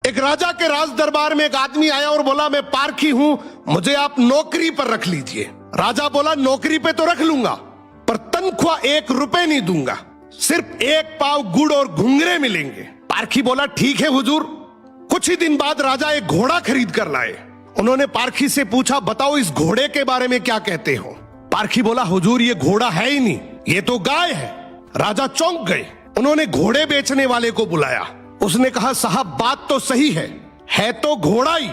एक राजा के राज दरबार में एक आदमी आया और बोला, मैं पारखी हूं, मुझे आप नौकरी पर रख लीजिए। राजा बोला, नौकरी पे तो रख लूंगा, पर तनख्वाह 1 रुपए नहीं दूंगा, सिर्फ 1 पाव गुड़ और घुंघरे मिलेंगे। पारखी बोला, ठीक है हुजूर। कुछ ही दिन बाद राजा एक घोड़ा खरीद कर लाए। उन्होंने पारखी से पूछा, बताओ इस घोड़े के बारे में क्या कहते हो। पारखी बोला, हुजूर ये घोड़ा है ही नहीं, ये तो गाय है। राजा चौंक गए। उन्होंने घोड़े बेचने वाले को बुलाया। उसने कहा, साहब बात तो सही है तो घोड़ा ही,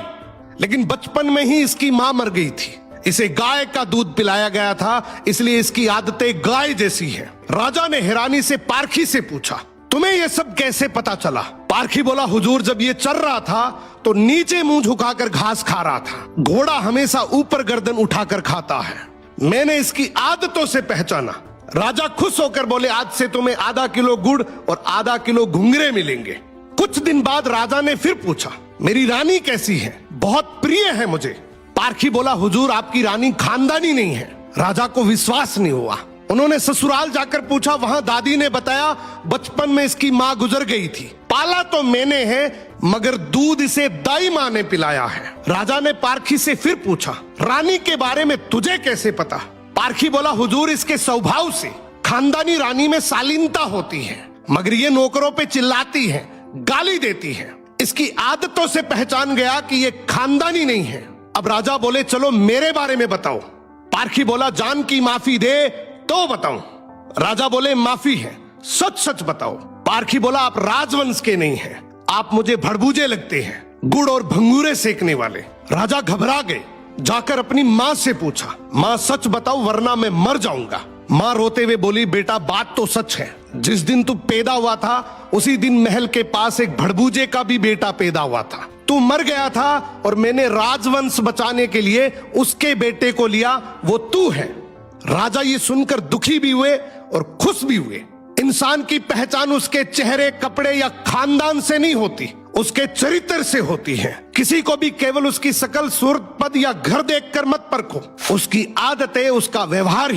लेकिन बचपन में ही इसकी मां मर गई थी, इसे गाय का दूध पिलाया गया था, इसलिए इसकी आदतें गाय जैसी हैं। राजा ने हैरानी से पारखी से पूछा, तुम्हें यह सब कैसे पता चला। पारखी बोला, हुजूर जब ये चल रहा था तो नीचे मुंह झुकाकर घास खा रहा था, घोड़ा हमेशा ऊपर गर्दन उठाकर खाता है, मैंने इसकी आदतों से पहचाना। राजा खुश होकर बोले, आज से तुम्हें आधा किलो गुड़ और आधा किलो घुंघरे मिलेंगे। कुछ दिन बाद राजा ने फिर पूछा, मेरी रानी कैसी है, बहुत प्रिय है मुझे। पारखी बोला, हुजूर आपकी रानी खानदानी नहीं है। राजा को विश्वास नहीं हुआ। उन्होंने ससुराल जाकर पूछा, वहां दादी ने बताया, बचपन में इसकी मां गुजर गई थी, पाला तो मैंने है, मगर दूध इसे दाई मां ने पिलाया है। राजा ने पारखी से फिर पूछा, रानी के बारे में तुझे कैसे पता। पारखी बोला, हुजूर इसके स्वभाव से खानदानी रानी में शालीनता होती है, मगर ये नौकरों पे चिल्लाती है, गाली देती है, इसकी आदतों से पहचान गया कि ये खानदानी नहीं है। अब राजा बोले, चलो मेरे बारे में बताओ। पारखी बोला, जान की माफी दे तो बताऊं। राजा बोले, माफी है, सच सच बताओ। पारखी बोला, आप राजवंश के नहीं हैं, आप मुझे भड़बूजे लगते हैं, गुड़ और भंगूरे सेकने वाले। राजा घबरा गए। जाकर अपनी मां से पूछा, मां सच बताओ वरना मैं मर जाऊंगा। मां रोते हुए बोली, बेटा बात तो सच है, जिस दिन तू पैदा हुआ था उसी दिन महल के पास एक भड़बूजे का भी बेटा पैदा हुआ था, तू मर गया था और मैंने राजवंश बचाने के लिए उसके बेटे को लिया, वो तू है। राजा ये सुनकर दुखी भी हुए और खुश भी हुए। इंसान की पहचान उसके चेहरे, कपड़े या खानदान से नहीं होती, उसके चरित्र से होती है। किसी को भी केवल उसकी शकल, सूरत, पद या घर देखकर मत परखो, उसकी आदतें, उसका व्यवहार ही